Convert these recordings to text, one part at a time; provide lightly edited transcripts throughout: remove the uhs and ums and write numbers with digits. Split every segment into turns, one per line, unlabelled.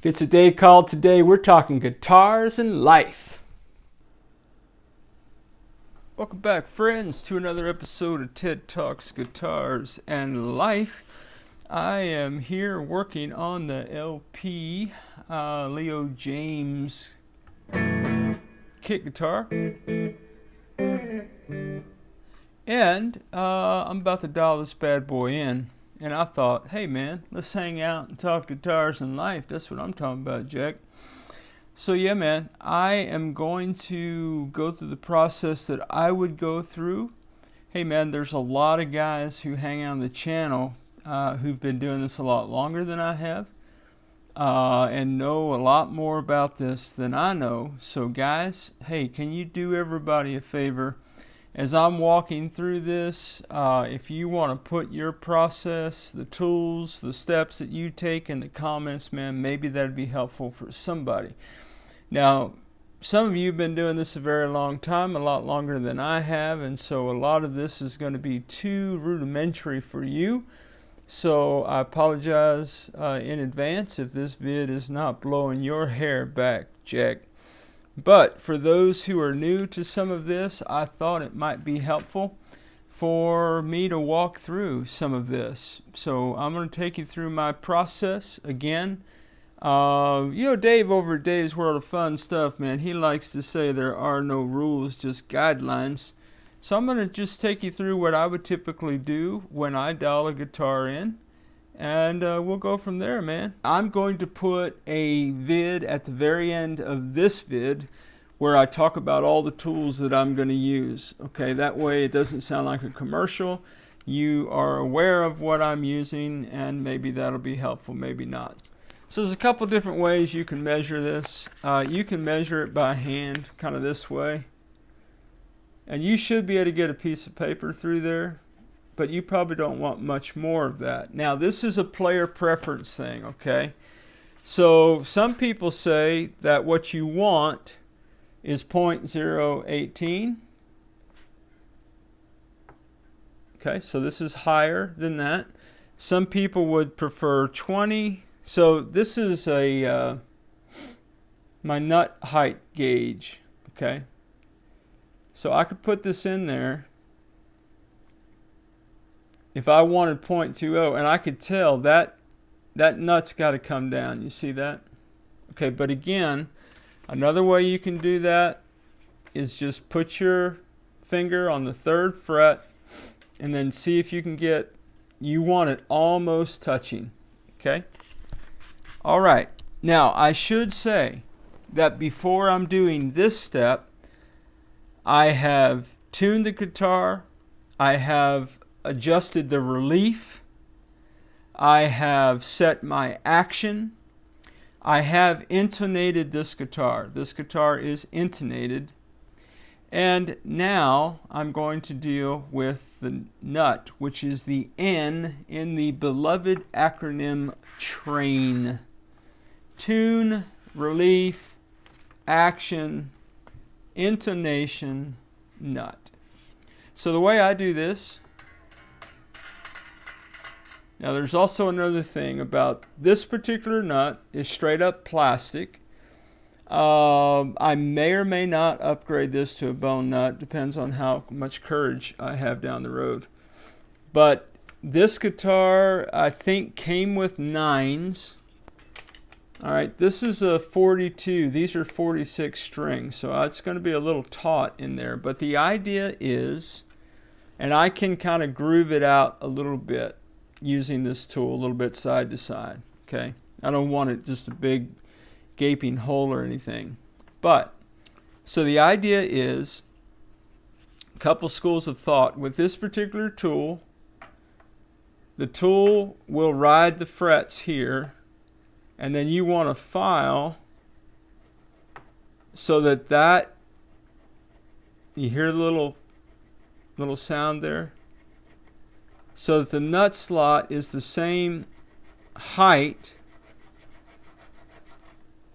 It's a day called today. We're talking guitars and life. Welcome back, friends, to another episode of Ted Talks Guitars and Life. I am here working on the LP Leo Jaymz kit guitar. And I'm about to dial this bad boy in. And I thought, hey man, let's hang out and talk guitars and life. That's what I'm talking about, Jack. So yeah, man, I am going to go through the process that I would go through. Hey man, there's a lot of guys who hang out on the channel who've been doing this a lot longer than I have. And know a lot more about this than I know. So guys, hey, can you do everybody a favor? As I'm walking through this, if you want to put your process, the tools, the steps that you take in the comments, man, maybe that'd be helpful for somebody. Now, some of you have been doing this a very long time, a lot longer than I have, and so a lot of this is going to be too rudimentary for you. So I apologize in advance if this vid is not blowing your hair back, Jack. But for those who are new to some of this, I thought it might be helpful for me to walk through some of this. So I'm going to take you through my process again. Dave over at Dave's World of Fun Stuff, man, he likes to say there are no rules, just guidelines. So I'm going to just take you through what I would typically do when I dial a guitar in. And we'll go from there, man. I'm going to put a vid at the very end of this vid where I talk about all the tools that I'm going to use. Okay, that way it doesn't sound like a commercial. You are aware of what I'm using, and maybe that'll be helpful, maybe not. So there's a couple different ways you can measure this. You can measure it by hand, kind of this way. And you should be able to get a piece of paper through there. But you probably don't want much more of that. Now, this is a player preference thing, okay? So some people say that what you want is 0.018. Okay, so this is higher than that. Some people would prefer 20. So this is a my nut height gauge, okay? So I could put this in there. If I wanted 0.20, and I could tell that nut's got to come down. You see that? Okay, but again, another way you can do that is just put your finger on the 3rd fret and then see if you can get, you want it almost touching. Okay? All right. Now, I should say that before I'm doing this step, I have tuned the guitar. I have adjusted the relief. I have set my action. I have intonated this guitar. This guitar is intonated. And now I'm going to deal with the nut, which is the N in the beloved acronym TRAIN. Tune, relief, action, intonation, nut. So the way I do this, now there's also another thing about this particular nut is straight up plastic. I may or may not upgrade this to a bone nut, depends on how much courage I have down the road. But this guitar I think came with 9s. Alright, this is a 42, these are 46 strings, so it's going to be a little taut in there. But the idea is, and I can kind of groove it out a little bit using this tool, a little bit side to side. Okay, I don't want it just a big gaping hole or anything. But so the idea is a couple schools of thought with this particular tool. The tool will ride the frets here, and then you want to file so that you hear the little sound there, so that the nut slot is the same height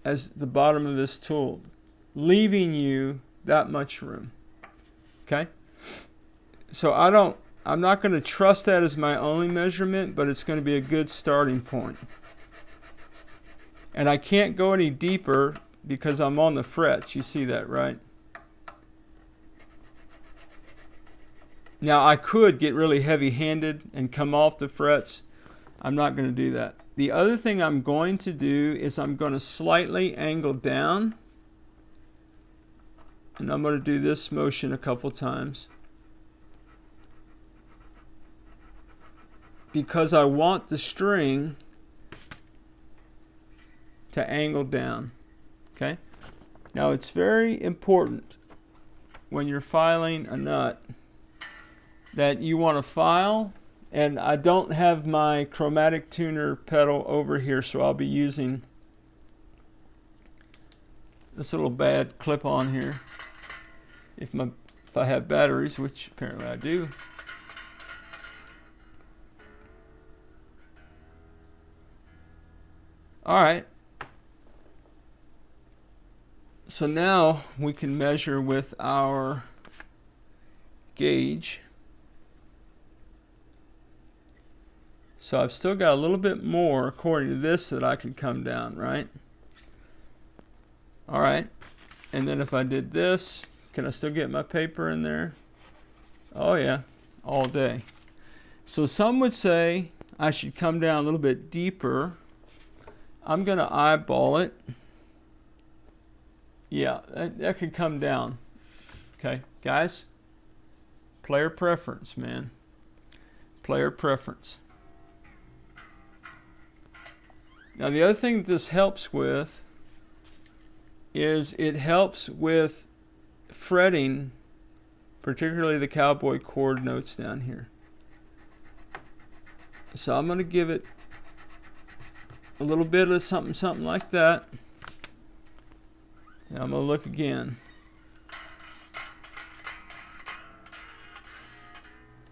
as the bottom of this tool, leaving you that much room. Okay? So I'm not going to trust that as my only measurement, but it's going to be a good starting point. And I can't go any deeper because I'm on the frets. You see that, right? Now I could get really heavy-handed and come off the frets. I'm not going to do that. The other thing I'm going to do is I'm going to slightly angle down. And I'm going to do this motion a couple times. Because I want the string to angle down. Okay? Now it's very important when you're filing a nut that you want to file, and I don't have my chromatic tuner pedal over here, so I'll be using this little bad clip on here if I have batteries, which apparently I do. Alright, so now we can measure with our gauge. So I've still got a little bit more according to this that I could come down, right? Alright, and then if I did this, can I still get my paper in there? Oh yeah, all day. So some would say I should come down a little bit deeper. I'm going to eyeball it. Yeah, that could come down. Okay, guys? Player preference, man. Player preference. Now the other thing that this helps with is it helps with fretting, particularly the cowboy chord notes down here. So I'm going to give it a little bit of something like that. And I'm going to look again.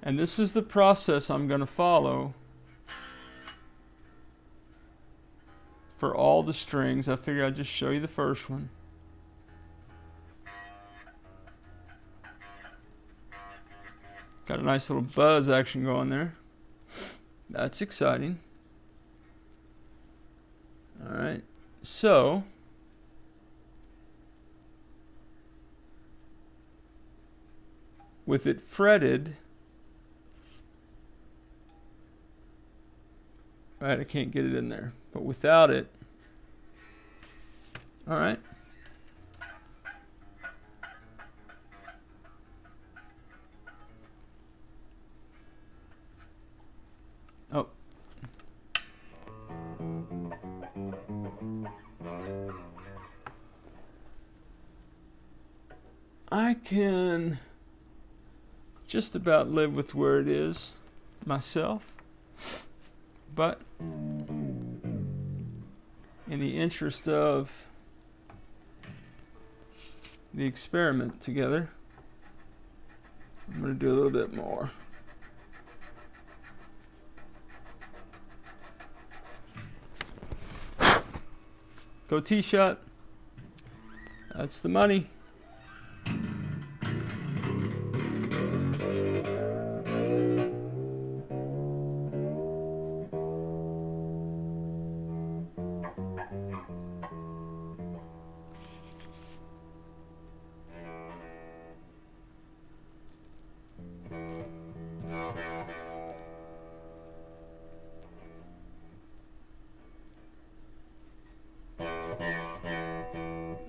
And this is the process I'm going to follow for all the strings. I figure I'd just show you the first one. Got a nice little buzz action going there. That's exciting. Alright, so with it fretted, right, I can't get it in there, but without it, alright. Oh. I can just about live with where it is myself, but in the interest of the experiment together, I'm going to do a little bit more. Go T-shot. That's the money.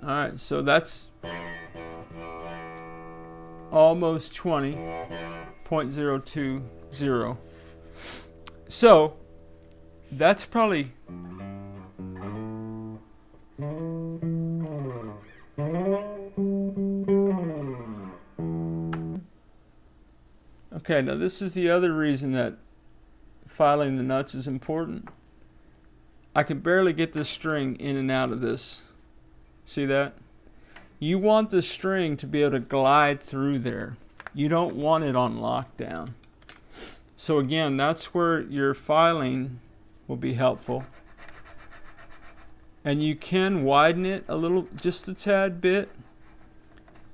Alright, so that's almost 20.020. So that's probably okay. Now this is the other reason that filing the nuts is important. I can barely get this string in and out of this. See that? You want the string to be able to glide through there. You don't want it on lockdown. So again, that's where your filing will be helpful. And you can widen it a little, just a tad bit,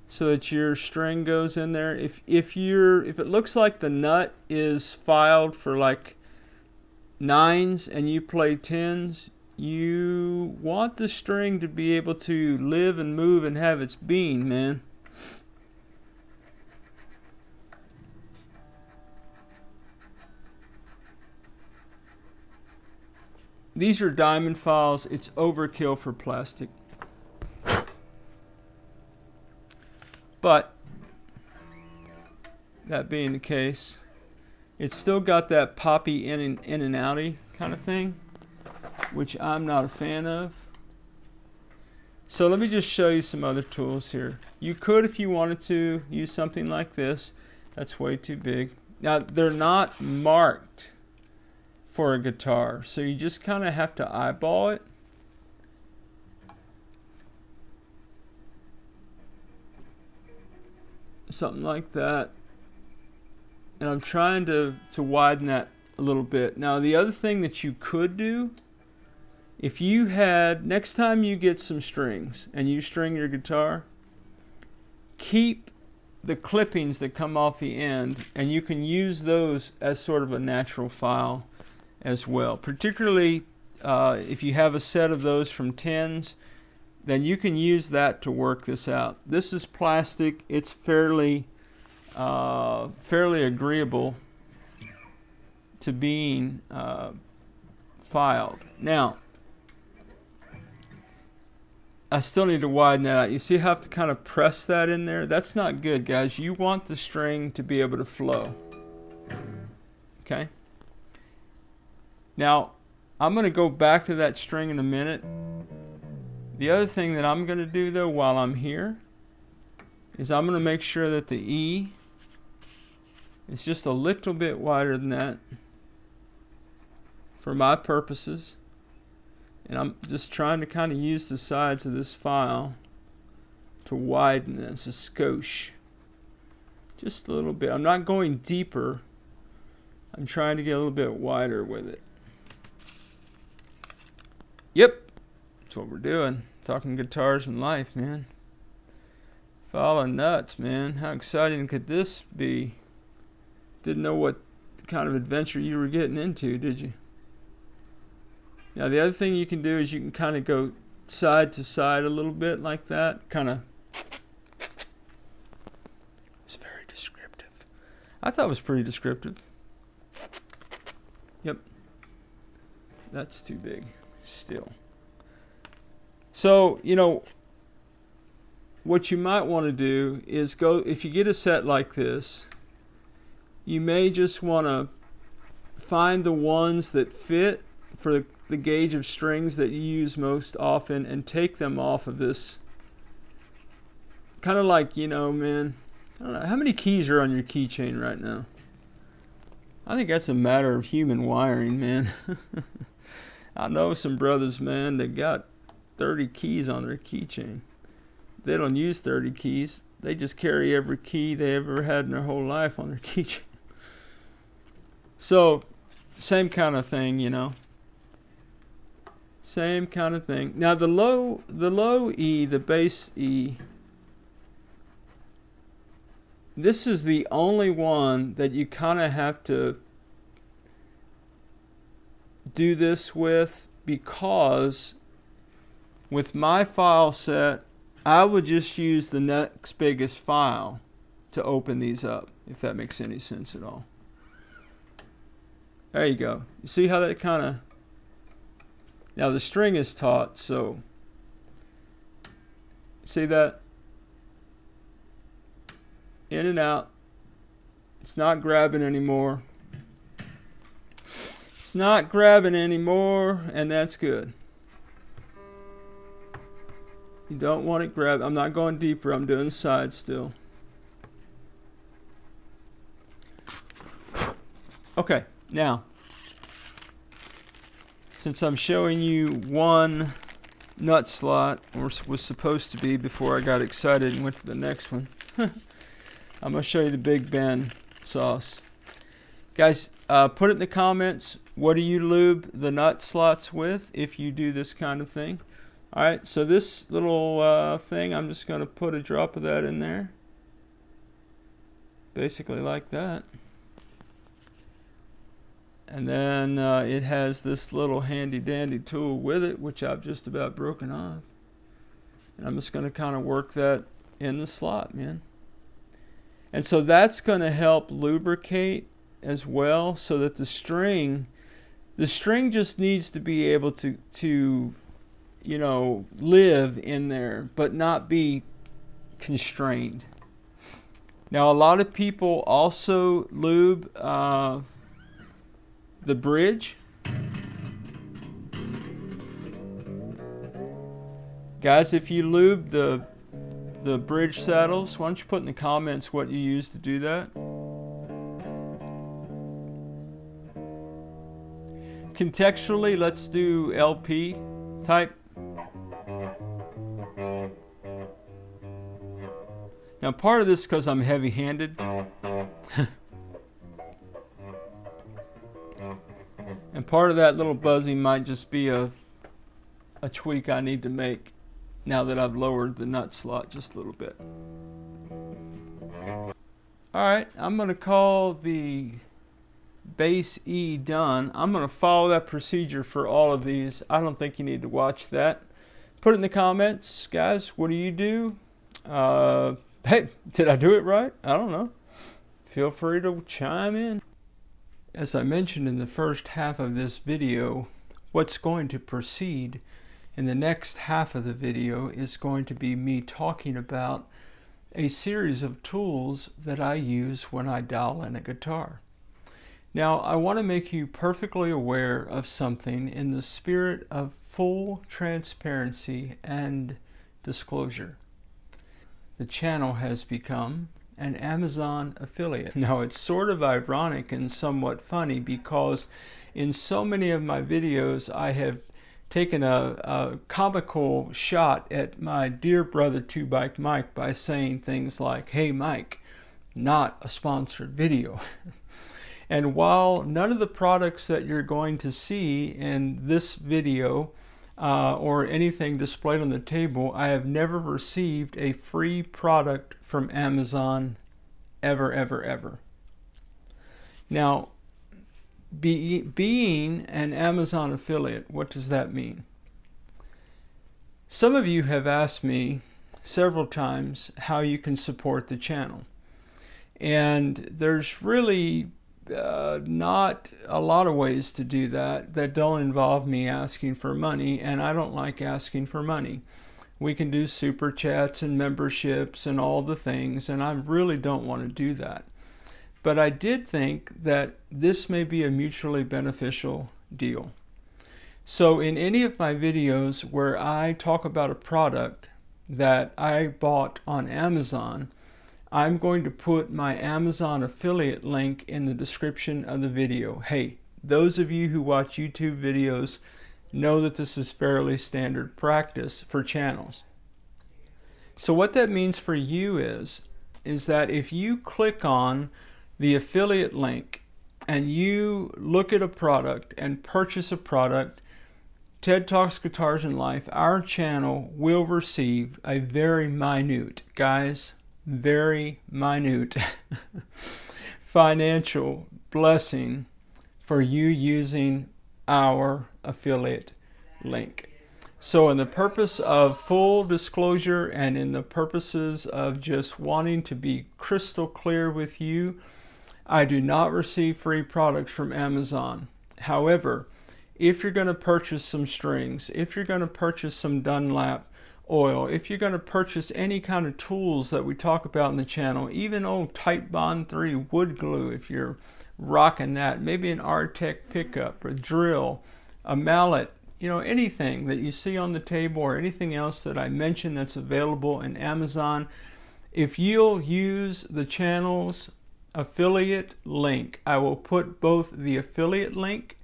so that your string goes in there. If it looks like the nut is filed for like 9s and you play 10s, you want the string to be able to live and move and have its being, man. These are diamond files. It's overkill for plastic. But that being the case, it's still got that poppy in and outy kind of thing, which I'm not a fan of. So let me just show you some other tools here. You could, if you wanted to, use something like this. That's way too big. Now, they're not marked for a guitar, so you just kind of have to eyeball it. Something like that. And I'm trying to widen that a little bit. Now, the other thing that you could do, if you had, next time you get some strings and you string your guitar, keep the clippings that come off the end, and you can use those as sort of a natural file as well. Particularly if you have a set of those from 10s, then you can use that to work this out. This is plastic. It's fairly agreeable to being filed. Now, I still need to widen that out. You see how I have to kind of press that in there? That's not good, guys. You want the string to be able to flow. Okay? Now, I'm going to go back to that string in a minute. The other thing that I'm going to do, though, while I'm here, is I'm going to make sure that the E is just a little bit wider than that for my purposes. And I'm just trying to kind of use the sides of this file to widen this a skosh. Just a little bit. I'm not going deeper. I'm trying to get a little bit wider with it. Yep. That's what we're doing. Talking guitars and life, man. Filing nuts, man. How exciting could this be? Didn't know what kind of adventure you were getting into, did you? Now, the other thing you can do is you can kind of go side to side a little bit like that. Kind of. It's very descriptive. I thought it was pretty descriptive. Yep. That's too big still. So, you know, what you might want to do is go, if you get a set like this, you may just want to find the ones that fit for the gauge of strings that you use most often and take them off of this. Kind of like, you know, man, I don't know, how many keys are on your keychain right now? I think that's a matter of human wiring, man. I know some brothers, man, that got 30 keys on their keychain. They don't use 30 keys. They just carry every key they ever had in their whole life on their keychain. So, same kind of thing, you know. Same kind of thing. Now the low E, the bass E, this is the only one that you kind of have to do this with, because with my file set, I would just use the next biggest file to open these up, if that makes any sense at all. There you go. You see how that kind of... Now the string is taut, so... See that? In and out. It's not grabbing anymore. It's not grabbing anymore, and that's good. You don't want it grab. I'm not going deeper. I'm doing sides still. Okay, now, since I'm showing you one nut slot, or was supposed to be before I got excited and went to the next one, I'm going to show you the Big Ben sauce. Guys, put it in the comments, what do you lube the nut slots with if you do this kind of thing? Alright, so this little thing, I'm just going to put a drop of that in there. Basically like that. And then it has this little handy dandy tool with it, which I've just about broken off. And I'm just going to kind of work that in the slot, man. And so that's going to help lubricate as well, so that the string just needs to be able to you know, live in there, but not be constrained. Now, a lot of people also lube the bridge. Guys, if you lube the bridge saddles, why don't you put in the comments what you use to do that? Contextually, let's do LP type. Now, part of this is because I'm heavy-handed. And part of that little buzzing might just be a tweak I need to make now that I've lowered the nut slot just a little bit. Alright, I'm going to call the base E done. I'm going to follow that procedure for all of these. I don't think you need to watch that. Put it in the comments, guys. What do you do? Hey, did I do it right? I don't know. Feel free to chime in. As I mentioned in the first half of this video, what's going to proceed in the next half of the video is going to be me talking about a series of tools that I use when I dial in a guitar. Now, I want to make you perfectly aware of something in the spirit of full transparency and disclosure. The channel has become an Amazon affiliate. Now, it's sort of ironic and somewhat funny because in so many of my videos I have taken a comical shot at my dear brother 2-Bike Mike by saying things like, "Hey Mike, not a sponsored video." And while none of the products that you're going to see in this video or anything displayed on the table, I have never received a free product from Amazon ever, ever, ever. Now, being an Amazon affiliate, what does that mean? Some of you have asked me several times how you can support the channel. And there's really not a lot of ways to do that don't involve me asking for money, and I don't like asking for money. We can do super chats and memberships and all the things, and I really don't want to do that. But I did think that this may be a mutually beneficial deal. So in any of my videos where I talk about a product that I bought on Amazon, I'm going to put my Amazon affiliate link in the description of the video. Hey, those of you who watch YouTube videos know that this is fairly standard practice for channels. So what that means for you is that if you click on the affiliate link and you look at a product and purchase a product, Ted Talks Guitars and Life, our channel will receive a very minute, guys, very minute financial blessing for you using our affiliate link. So in the purpose of full disclosure and in the purposes of just wanting to be crystal clear with you, I do not receive free products from Amazon. However, if you're going to purchase some strings, if you're going to purchase some Dunlop oil, if you're going to purchase any kind of tools that we talk about in the channel, even old Type Bond 3 wood glue, if you're rocking that, maybe an Artec pickup, a drill, a mallet, you know, anything that you see on the table or anything else that I mentioned that's available in Amazon, if you'll use the channel's affiliate link, I will put both the affiliate link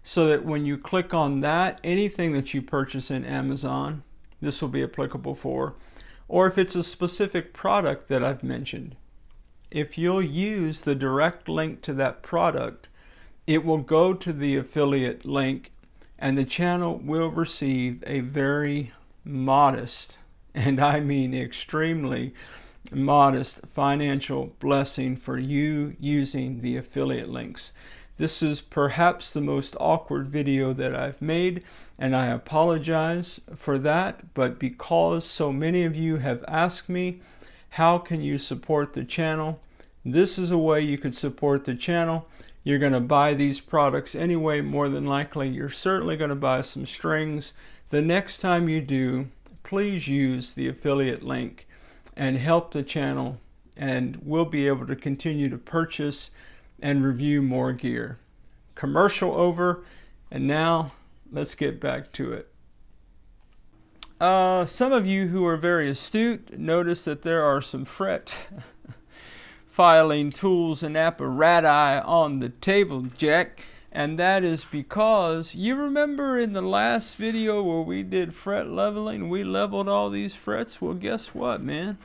so that when you click on that, anything that you purchase in Amazon, this will be applicable for, or if it's a specific product that I've mentioned, if you'll use the direct link to that product, it will go to the affiliate link and the channel will receive a very modest, and I mean extremely modest, financial blessing for you using the affiliate links. This is perhaps the most awkward video that I've made, and I apologize for that, but because so many of you have asked me, how can you support the channel? This is a way you could support the channel. You're going to buy these products anyway, more than likely. You're certainly going to buy some strings. The next time you do, please use the affiliate link and help the channel, and we'll be able to continue to purchase and review more gear. Commercial over, and now let's get back to it. Some of you who are very astute notice that there are some fret filing tools and apparatus on the table, Jack, and that is because you remember in the last video where we did fret leveling, we leveled all these frets. Well, guess what, man?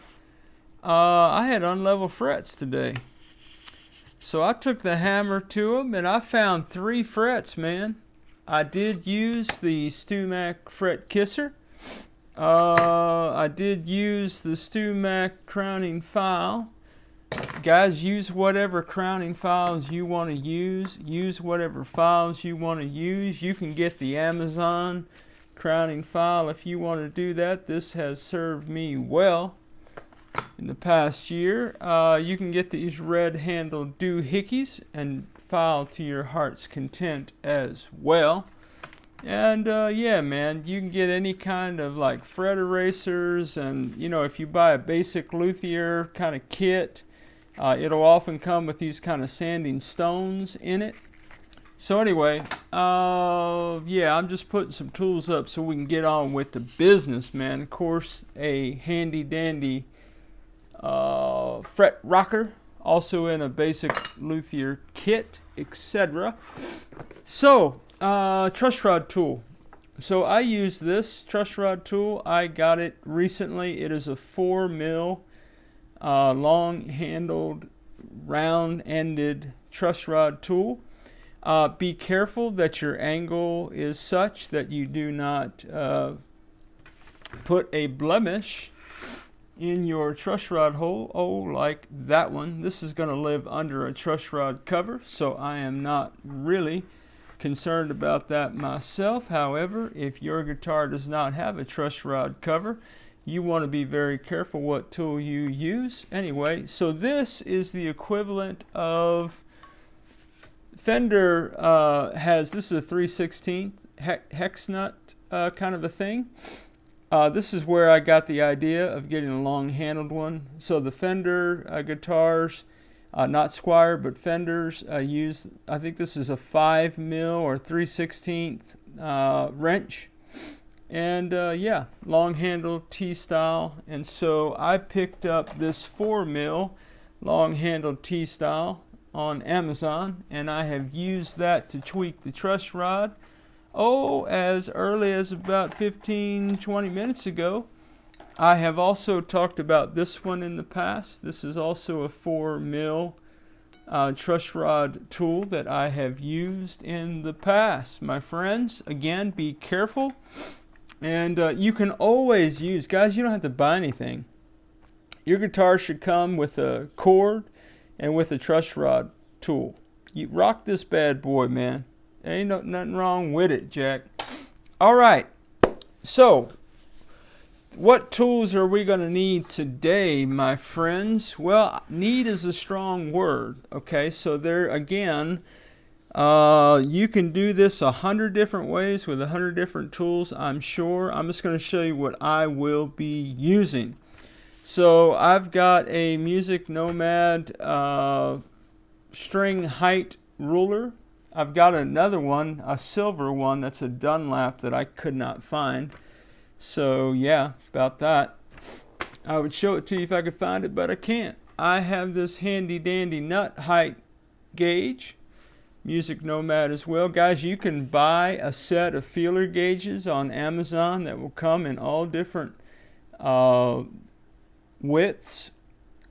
I had unlevel frets today. So I took the hammer to them and I found 3 frets, man. I did use the StewMac fret kisser. I did use the StewMac crowning file. Guys, use whatever crowning files you want to use. Use whatever files you want to use. You can get the Amazon crowning file if you want to do that. This has served me well in the past year. You can get these red-handled doohickeys and file to your heart's content as well. And yeah, man, you can get any kind of like fret erasers, and you know, if you buy a basic Luthier kind of kit, it'll often come with these kind of sanding stones in it. So anyway, yeah, I'm just putting some tools up so we can get on with the business, man. Of course, a handy dandy fret rocker, also in a basic Luthier kit, etc. So truss rod tool. So I use this truss rod tool. I got it recently. It is a 4mm long handled, round ended truss rod tool. Be careful that your angle is such that you do not put a blemish in your truss rod hole. Oh, like that one. This is going to live under a truss rod cover, so I am not really concerned about that myself. However, if your guitar does not have a truss rod cover, you want to be very careful what tool you use. Anyway, so this is the equivalent of Fender has, this is a 3/16 hex nut kind of a thing. This is where I got the idea of getting a long handled one. So the Fender guitars, not Squier, but Fenders use, I think this is a 5mm or 3/16 wrench. And yeah, long handled T-style. And so I picked up this 4mm long handled T-style on Amazon, and I have used that to tweak the truss rod. Oh, as early as about 15-20 minutes ago. I have also talked about this one in the past. This is also a 4mm truss rod tool that I have used in the past. My friends, again, be careful. And you can always use, guys, you don't have to buy anything. Your guitar should come with a cord and with a truss rod tool. You rock this bad boy, man. There ain't nothing wrong with it, Jack. All right. So, what tools are we going to need today, my friends? Well, need is a strong word. Okay, so there again, you can do this 100 different ways with 100 different tools, I'm sure. I'm just going to show you what I will be using. So I've got a MusicNomad string height ruler. I've got another one, a silver one, that's a Dunlop that I could not find. So yeah, about that. I would show it to you if I could find it, but I can't. I have this handy dandy nut height gauge, MusicNomad as well. Guys, you can buy a set of feeler gauges on Amazon that will come in all different widths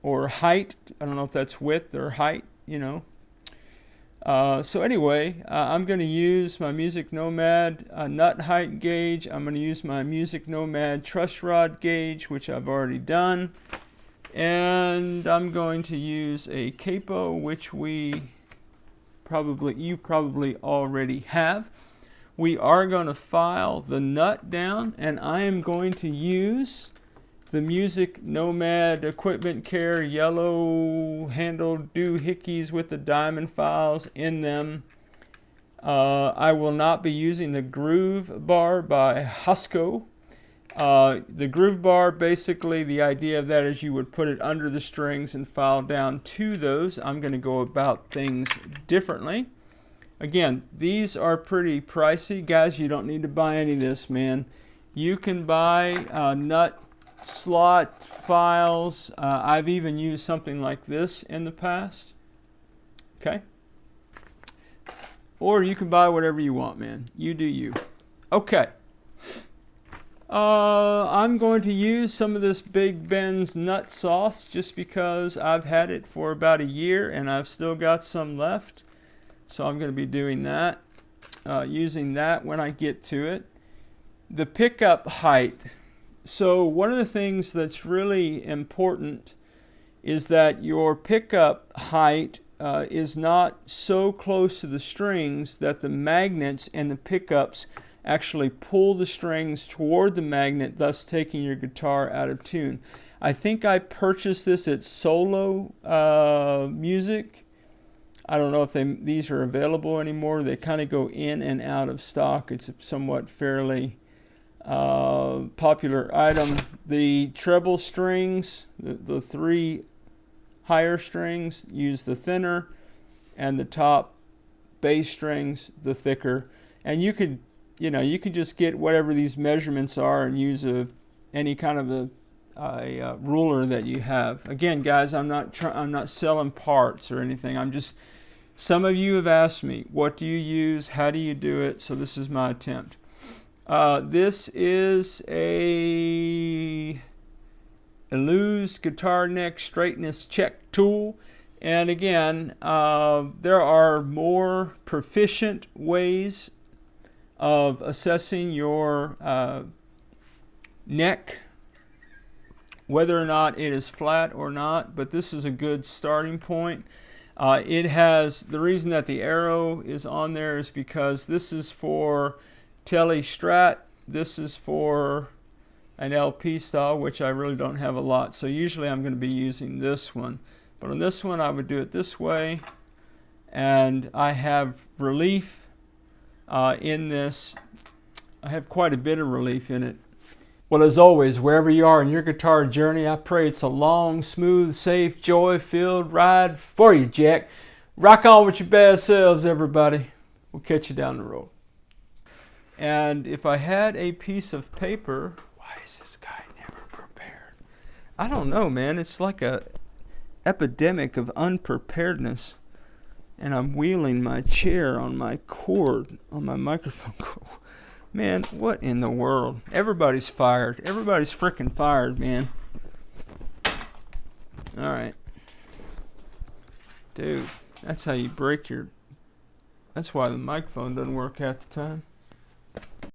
or height. I don't know if that's width or height, you know. So anyway, I'm going to use my MusicNomad nut height gauge. I'm going to use my MusicNomad truss rod gauge, which I've already done. And I'm going to use a capo, which we you probably already have. We are going to file the nut down, and I am going to use the MusicNomad Equipment Care yellow handled doohickeys with the diamond files in them. I will not be using the Groobar by Hosco. The Groobar, basically the idea of that is you would put it under the strings and file down to those. I'm going to go about things differently. Again, these are pretty pricey. Guys, you don't need to buy any of this, man. You can buy nut slot files. I've even used something like this in the past. Okay? Or you can buy whatever you want, man. You do you. Okay. I'm going to use some of this Big Ben's nut sauce just because I've had it for about a year and I've still got some left. So I'm going to be doing that, using that when I get to it. The pickup height. So one of the things that's really important is that your pickup height is not so close to the strings that the magnets and the pickups actually pull the strings toward the magnet, thus taking your guitar out of tune. I think I purchased this at Solo Music. I don't know if these are available anymore. They kind of go in and out of stock. It's a somewhat fairly popular item. The treble strings, the three higher strings, use the thinner, and the top bass strings, the thicker. And you could just get whatever these measurements are and use any kind of a ruler that you have. Again, guys, I'm not selling parts or anything. Some of you have asked me, what do you use? How do you do it? So this is my attempt. This is a loose guitar neck straightness check tool. And again, there are more proficient ways of assessing your neck, whether or not it is flat or not, but this is a good starting point. The reason that the arrow is on there is because this is for Tele Strat, this is for an LP style, which I really don't have a lot, so usually I'm going to be using this one. But on this one I would do it this way, and I have relief in this. I have quite a bit of relief in it. Well, as always, wherever you are in your guitar journey, I pray it's a long, smooth, safe, joy-filled ride for you, Jack. Rock on with your bad selves, everybody. We'll catch you down the road. And if I had a piece of paper, why is this guy never prepared? I don't know, man. It's like a epidemic of unpreparedness. And I'm wheeling my chair on my cord, on my microphone cord. Man, what in the world? Everybody's fired. Everybody's freaking fired, man. Alright. Dude, that's how you break your... That's why the microphone doesn't work half the time.